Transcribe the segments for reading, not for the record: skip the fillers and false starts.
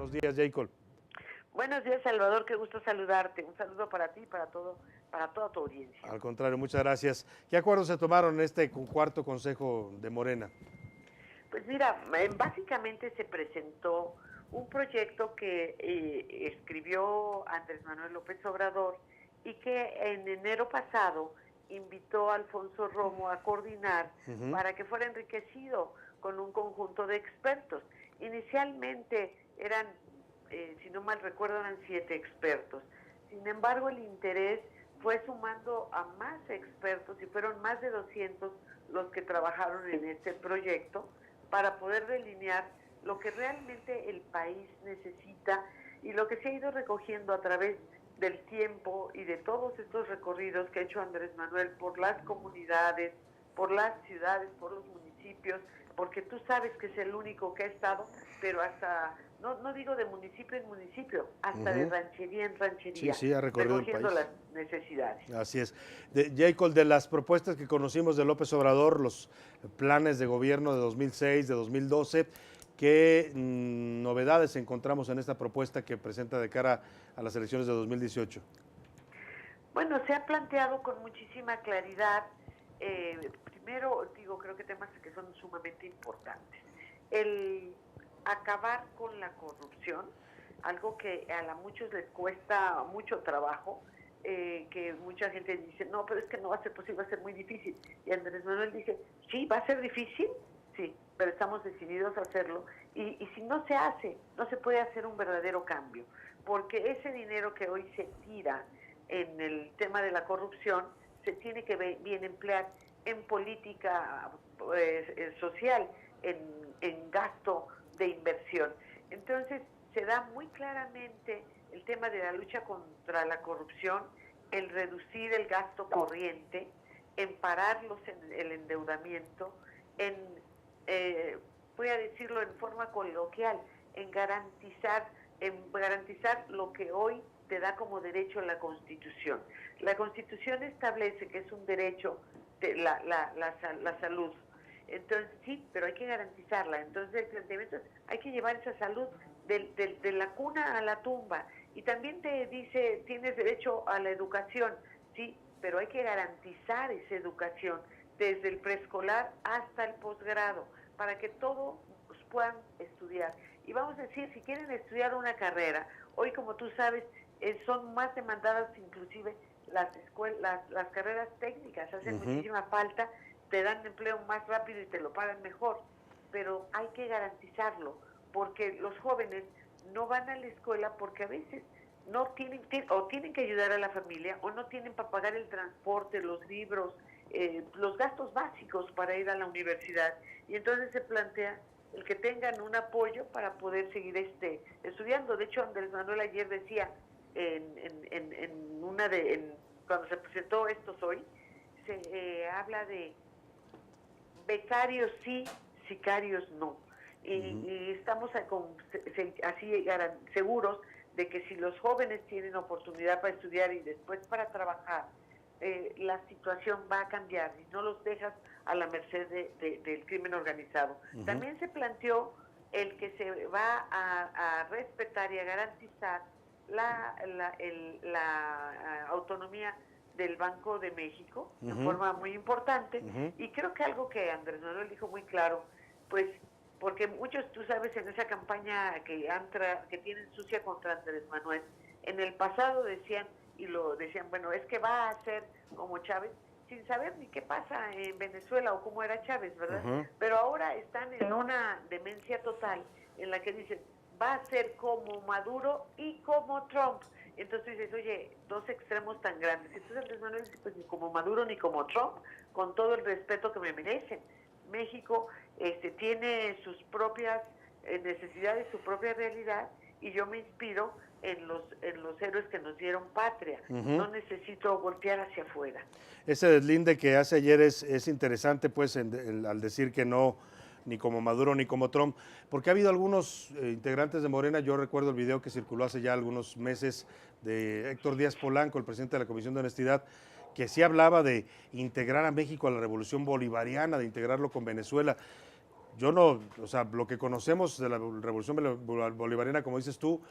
Buenos días, Jacob. Buenos días, Salvador, qué gusto saludarte. Un saludo para ti y para toda tu audiencia. Al contrario, muchas gracias. ¿Qué acuerdos se tomaron en este cuarto consejo de Morena? Pues mira, básicamente se presentó un proyecto que escribió Andrés Manuel López Obrador y que en enero pasado invitó a Alfonso Romo a coordinar para que fuera enriquecido con un conjunto de expertos. Inicialmente eran, si no mal recuerdo, eran 7 expertos. Sin embargo, el interés fue sumando a más expertos y fueron más de 200 los que trabajaron en este proyecto para poder delinear lo que realmente el país necesita y lo que se ha ido recogiendo a través del tiempo y de todos estos recorridos que ha hecho Andrés Manuel por las comunidades, por las ciudades, por los municipios, porque tú sabes que es el único que ha estado, pero hasta, no digo de municipio en municipio, hasta de ranchería en ranchería, Sí, ha recorrido el recogiendo país. las necesidades. Así es. Jacob, de las propuestas que conocimos de López Obrador, los planes de gobierno de 2006, de 2012, ¿qué novedades encontramos en esta propuesta que presenta de cara a las elecciones de 2018? Bueno, se ha planteado con muchísima claridad, primero, creo que temas que son sumamente importantes. El acabar con la corrupción, algo que a muchos les cuesta mucho trabajo, que mucha gente dice, no, pero es que no va a ser posible, va a ser muy difícil. Y Andrés Manuel dice, sí, va a ser difícil, sí, pero estamos decididos a hacerlo. Y si no se hace, no se puede hacer un verdadero cambio, porque ese dinero que hoy se tira en el tema de la corrupción se tiene que bien emplear en política social, en gasto de inversión. Entonces, se da muy claramente el tema de la lucha contra la corrupción, el reducir el gasto corriente, en parar el endeudamiento, voy a decirlo en forma coloquial, en garantizar lo que hoy te da como derecho la Constitución. La Constitución establece que es un derecho de la salud. Entonces, sí, pero hay que garantizarla. Entonces, el planteamiento es, hay que llevar esa salud de la cuna a la tumba. Y también te dice, tienes derecho a la educación, sí, pero hay que garantizar esa educación desde el preescolar hasta el posgrado, para que todos puedan estudiar. Y vamos a decir, si quieren estudiar una carrera, hoy como tú sabes, son más demandadas inclusive las carreras técnicas, hacen muchísima falta, te dan empleo más rápido y te lo pagan mejor, pero hay que garantizarlo, porque los jóvenes no van a la escuela porque a veces no tienen que ayudar a la familia o no tienen para pagar el transporte, los libros, los gastos básicos para ir a la universidad, y entonces se plantea el que tengan un apoyo para poder seguir estudiando. De hecho, Andrés Manuel ayer decía, cuando se presentó Estos Hoy, se habla de becarios sí, sicarios no. Y estamos así seguros de que si los jóvenes tienen oportunidad para estudiar y después para trabajar, la situación va a cambiar y no los dejas a la merced del crimen organizado. También se planteó el que se va a respetar y a garantizar la autonomía del Banco de México de forma muy importante, y creo que algo que Andrés Manuel dijo muy claro, pues porque muchos, tú sabes, en esa campaña que tienen sucia contra Andrés Manuel, en el pasado decían, bueno, es que va a ser como Chávez, sin saber ni qué pasa en Venezuela o cómo era Chávez, ¿verdad? Pero ahora están en una demencia total en la que dicen, va a ser como Maduro y como Trump. Entonces dices, oye, dos extremos tan grandes. Entonces Andrés Manuel dice, pues ni como Maduro ni como Trump, con todo el respeto que me merecen. México tiene sus propias necesidades, su propia realidad, y yo me inspiro en los héroes que nos dieron patria. No necesito voltear hacia afuera. Ese deslinde que hace ayer es interesante, pues, al decir que no, ni como Maduro ni como Trump, porque ha habido algunos integrantes de Morena. Yo recuerdo el video que circuló hace ya algunos meses de Héctor Díaz Polanco, el presidente de la Comisión de Honestidad, que sí hablaba de integrar a México a la revolución bolivariana, de integrarlo con Venezuela. yo no, o sea, lo que conocemos de la revolución bolivariana, como dices tú,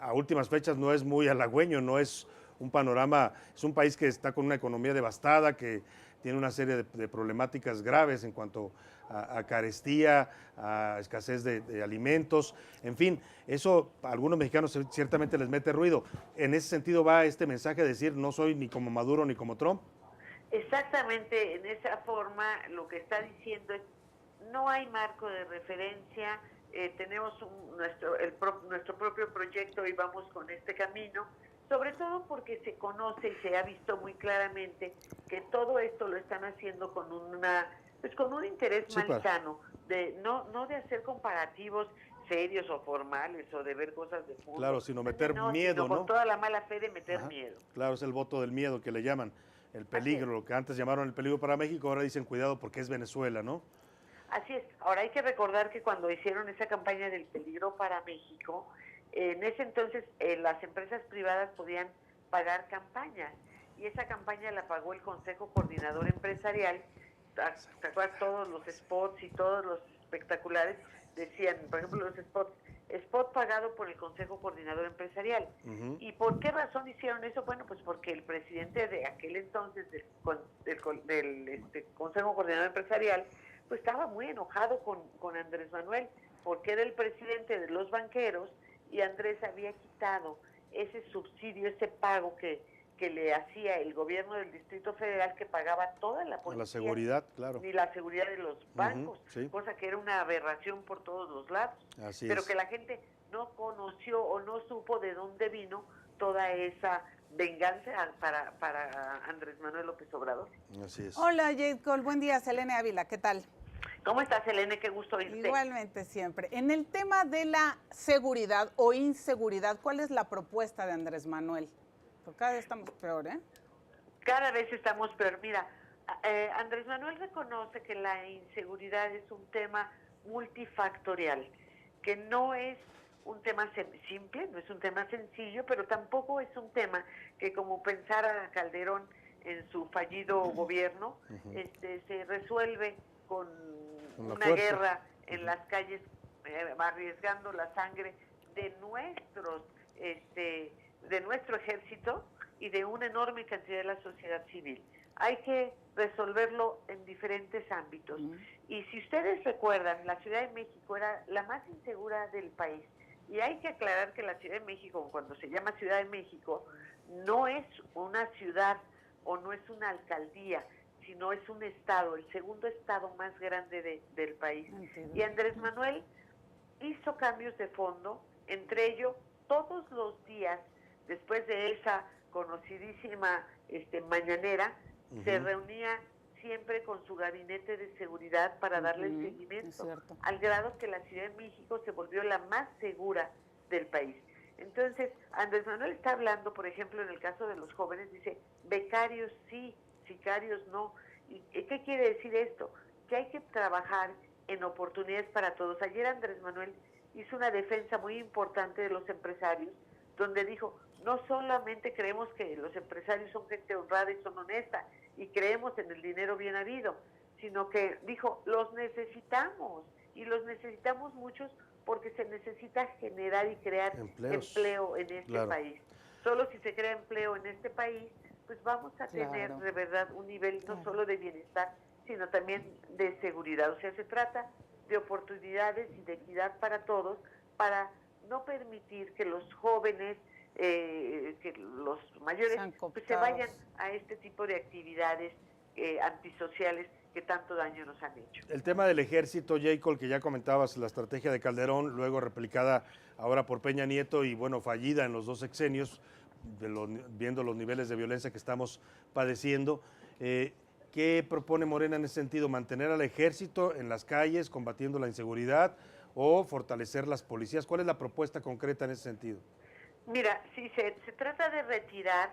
a últimas fechas no es muy halagüeño, no es un panorama, es un país que está con una economía devastada, que tiene una serie de problemáticas graves en cuanto a carestía, a escasez de alimentos, en fin, eso a algunos mexicanos ciertamente les mete ruido. En ese sentido va este mensaje de decir no soy ni como Maduro ni como Trump. Exactamente, en esa forma lo que está diciendo es, no hay marco de referencia, tenemos nuestro propio proyecto y vamos con este camino, sobre todo porque se conoce y se ha visto muy claramente que todo esto lo están haciendo con con un interés Sí, malsano, de no de hacer comparativos serios o formales o de ver cosas de claro, fondo, sino meter no, sino miedo, con ¿no? toda la mala fe de meter Ajá. miedo. Claro, es el voto del miedo que le llaman, el Así es. peligro, lo que antes llamaron el peligro para México, ahora dicen cuidado porque es Venezuela, ¿no? Así es. Ahora hay que recordar que cuando hicieron esa campaña del peligro para México, en ese entonces las empresas privadas podían pagar campañas y esa campaña la pagó el Consejo Coordinador Empresarial. ¿Te acuerdas? Todos los spots y todos los espectaculares decían, por ejemplo, los spots, spot pagado por el Consejo Coordinador Empresarial. Uh-huh. ¿Y por qué razón hicieron eso? Bueno, pues porque el presidente de aquel entonces del Consejo Coordinador Empresarial pues estaba muy enojado con Andrés Manuel, porque era el presidente de los banqueros y Andrés había quitado ese subsidio, ese pago que le hacía el gobierno del Distrito Federal, que pagaba toda la policía. La seguridad, claro. Ni la seguridad de los bancos, sí. cosa que era una aberración por todos los lados. Así pero es. que la gente no conoció o no supo de dónde vino toda esa venganza para Andrés Manuel López Obrador. Así es. Hola, Jade Cole, buen día, Selene Ávila, ¿qué tal? ¿Cómo estás, Selene? Qué gusto oírte. Igualmente siempre. En el tema de la seguridad o inseguridad, ¿cuál es la propuesta de Andrés Manuel? Porque cada vez estamos peor, ¿eh? Cada vez estamos peor. Mira, Andrés Manuel reconoce que la inseguridad es un tema multifactorial, que no es un tema simple, no es un tema sencillo, pero tampoco es un tema que, como pensara Calderón en su fallido gobierno, se resuelve con una guerra en las calles, arriesgando la sangre de nuestro ejército y de una enorme cantidad de la sociedad civil. Hay que resolverlo en diferentes ámbitos. Y si ustedes recuerdan, la Ciudad de México era la más insegura del país. Y hay que aclarar que la Ciudad de México, cuando se llama Ciudad de México, no es una ciudad o no es una alcaldía, sino es un estado, el segundo estado más grande del país. Y Andrés Manuel hizo cambios de fondo, entre ellos todos los días, después de esa conocidísima mañanera, se reunía siempre con su gabinete de seguridad para darle el seguimiento, al grado que la Ciudad de México se volvió la más segura del país. Entonces, Andrés Manuel está hablando, por ejemplo, en el caso de los jóvenes, dice, becarios sí, sicarios no. ¿Y qué quiere decir esto? Que hay que trabajar en oportunidades para todos. Ayer Andrés Manuel hizo una defensa muy importante de los empresarios, donde dijo, no solamente creemos que los empresarios son gente honrada y son honesta, y creemos en el dinero bien habido, sino que dijo, los necesitamos, y los necesitamos muchos porque se necesita generar y crear empleo en este país. Solo si se crea empleo en este país, pues vamos a tener de verdad un nivel no solo de bienestar, sino también de seguridad. O sea, se trata de oportunidades y de equidad para todos, para no permitir que los jóvenes, que los mayores, pues se vayan a este tipo de actividades antisociales que tanto daño nos han hecho. El tema del ejército, Jacob, que ya comentabas, la estrategia de Calderón, luego replicada ahora por Peña Nieto y bueno, fallida en los dos sexenios, viendo los niveles de violencia que estamos padeciendo. ¿Qué propone Morena en ese sentido? ¿Mantener al ejército en las calles combatiendo la inseguridad o fortalecer las policías? ¿Cuál es la propuesta concreta en ese sentido? Mira, si se trata de retirar,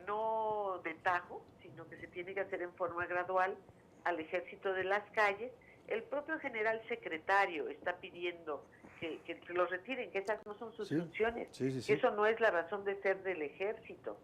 no de tajo, sino que se tiene que hacer en forma gradual al ejército de las calles. El propio general secretario está pidiendo que lo retiren, que esas no son sus funciones, que eso no es la razón de ser del ejército,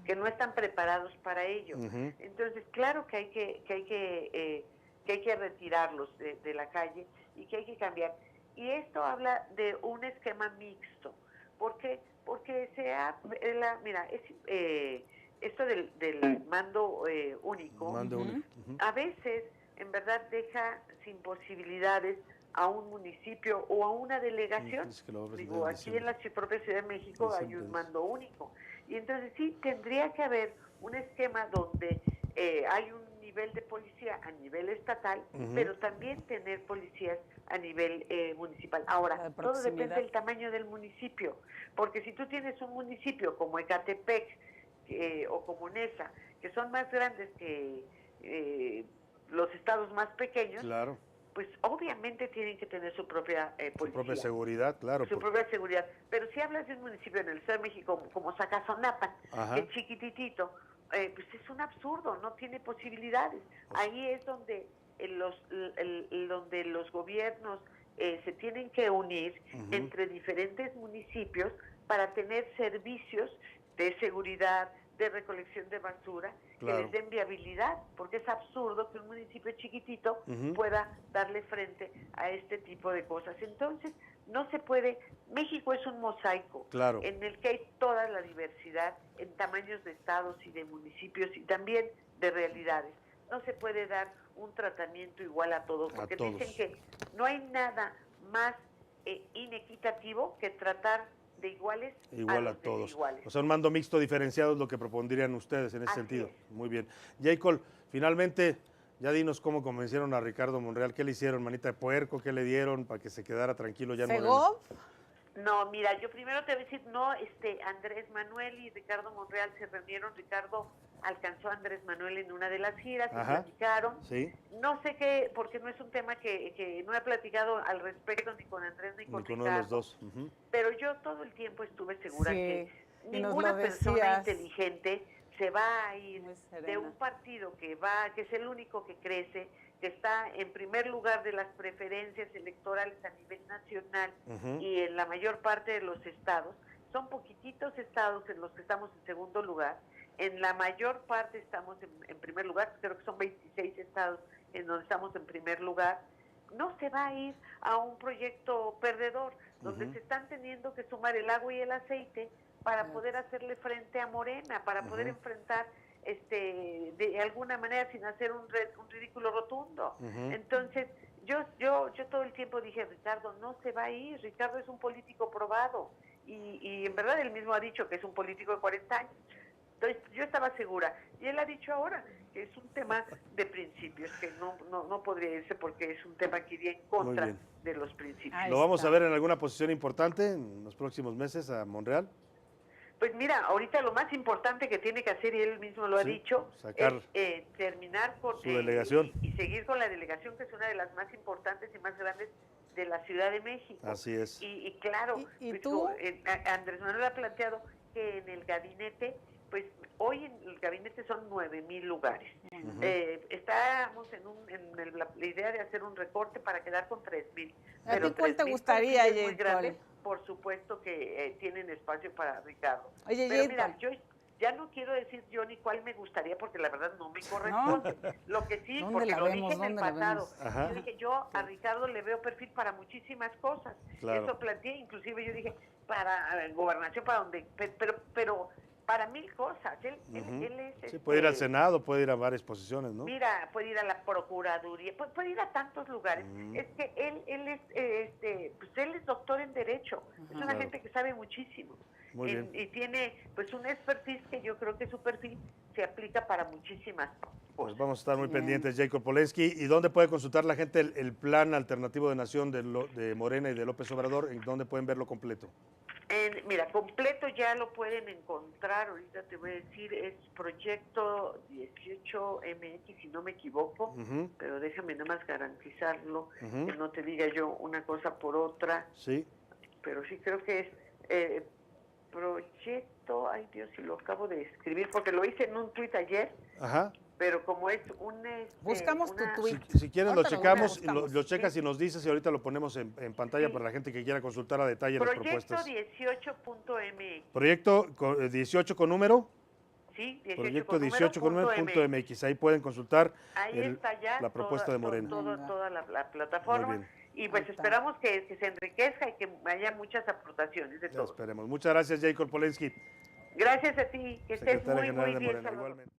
que no están preparados para ello. Entonces, claro que hay que retirarlos de la calle y que hay que cambiar. Y esto habla de un esquema mixto. ¿Por qué? Porque esto del mando único, Mando único. a veces en verdad deja sin posibilidades a un municipio o a una delegación. Es que lo va a presentar Digo, en aquí en la propia Ciudad de México hay Diciembre un es. mando único. Y entonces sí, tendría que haber un esquema donde hay un nivel de policía a nivel estatal, pero también tener policías a nivel municipal. Ahora, todo depende del tamaño del municipio, porque si tú tienes un municipio como Ecatepec o como Nesa, que son más grandes que los estados más pequeños, Claro. pues obviamente tienen que tener su propia policía. Su propia seguridad, claro. Su propia seguridad. Pero si hablas de un municipio en el Estado de México como Zacazonapan, que es chiquititito, pues es un absurdo, no tiene posibilidades. Ahí es donde donde los gobiernos se tienen que unir entre diferentes municipios para tener servicios de seguridad, de recolección de basura, que les den viabilidad, porque es absurdo que un municipio chiquitito pueda darle frente a este tipo de cosas. Entonces, no se puede, México es un mosaico en el que hay toda la diversidad en tamaños de estados y de municipios y también de realidades. No se puede dar un tratamiento igual a todos, porque dicen que no hay nada más inequitativo que tratar de iguales igual a todos. Desiguales. O sea, un mando mixto diferenciado es lo que propondrían ustedes en ese sentido. Muy bien. Jacob, finalmente, ya dinos cómo convencieron a Ricardo Monreal. ¿Qué le hicieron, manita de puerco? ¿Qué le dieron para que se quedara tranquilo ya en Morena? No, mira, yo primero te voy a decir, no, Andrés Manuel y Ricardo Monreal se reunieron. Ricardo alcanzó a Andrés Manuel en una de las giras, y platicaron. Sí. No sé qué, porque no es un tema que no he platicado al respecto ni con Andrés ni con Ricardo. Uno de los dos. Pero yo todo el tiempo estuve segura que ninguna persona inteligente se va a ir de un partido que es el único que crece, que está en primer lugar de las preferencias electorales a nivel nacional y en la mayor parte de los estados. Son poquititos estados en los que estamos en segundo lugar. En la mayor parte estamos en primer lugar, creo que son 26 estados en donde estamos en primer lugar. No se va a ir a un proyecto perdedor, donde se están teniendo que sumar el agua y el aceite para poder hacerle frente a Morena, para poder enfrentar de alguna manera sin hacer un ridículo rotundo. Entonces, yo todo el tiempo dije, Ricardo no se va a ir, Ricardo es un político probado, y en verdad él mismo ha dicho que es un político de 40 años. Entonces, yo estaba segura, y él ha dicho ahora que es un tema de principios, que no podría irse porque es un tema que iría en contra de los principios. ¿Lo vamos a ver en alguna posición importante en los próximos meses a Monreal? Pues mira, ahorita lo más importante que tiene que hacer, y él mismo lo ha dicho, es terminar con su delegación y seguir con la delegación, que es una de las más importantes y más grandes de la Ciudad de México. Así es. Y claro, ¿Y tú? Andrés Manuel ha planteado que en el gabinete, pues hoy en el gabinete son 9,000 lugares. Estábamos en la idea de hacer un recorte para quedar con 3,000. ¿A ti cuál te gustaría, Jacob? Por supuesto que tienen espacio para Ricardo. Oye, pero mira, yo ya no quiero decir yo ni cuál me gustaría, porque la verdad no me corresponde. Lo que sí, porque lo dije en el pasado, yo dije, yo a Ricardo le veo perfil para muchísimas cosas. Eso planteé, inclusive yo dije, para gobernación, para donde, pero para 1000 cosas. Él es... Sí, puede ir al Senado, puede ir a varias posiciones, ¿no? Mira, puede ir a la Procuraduría, puede ir a tantos lugares. Es que él es doctor en Derecho. Es una gente que sabe muchísimo. Muy bien. Y tiene pues un expertise que yo creo que su perfil se aplica para muchísimas cosas. Pues vamos a estar muy pendientes, Jacob Polensky. ¿Y dónde puede consultar la gente el plan alternativo de nación de Morena y de López Obrador? ¿En dónde pueden verlo completo? Mira, completo ya lo pueden encontrar, ahorita te voy a decir, es Proyecto 18MX, si no me equivoco, pero déjame nada más garantizarlo, que no te diga yo una cosa por otra. Sí. Pero sí creo que es Proyecto, ay Dios, si lo acabo de escribir, porque lo hice en un tuit ayer. Pero como es buscamos tu tweet. Si quieres lo checamos, lo checas y nos dices, y ahorita lo ponemos en pantalla para la gente que quiera consultar a detalle las propuestas. Proyecto 18.mx. Proyecto 18 con número. Sí, 18 Proyecto 18 con número.mx. Ahí pueden consultar ahí está ya la propuesta de Morena. Toda la plataforma. Y pues Ahí está. esperamos que se enriquezca y que haya muchas aportaciones de Ya todos. esperemos. Muchas gracias, Jacob Polensky, Gracias a ti, que estés secretaria muy, general muy de bien. Morena. Salvador. Igualmente.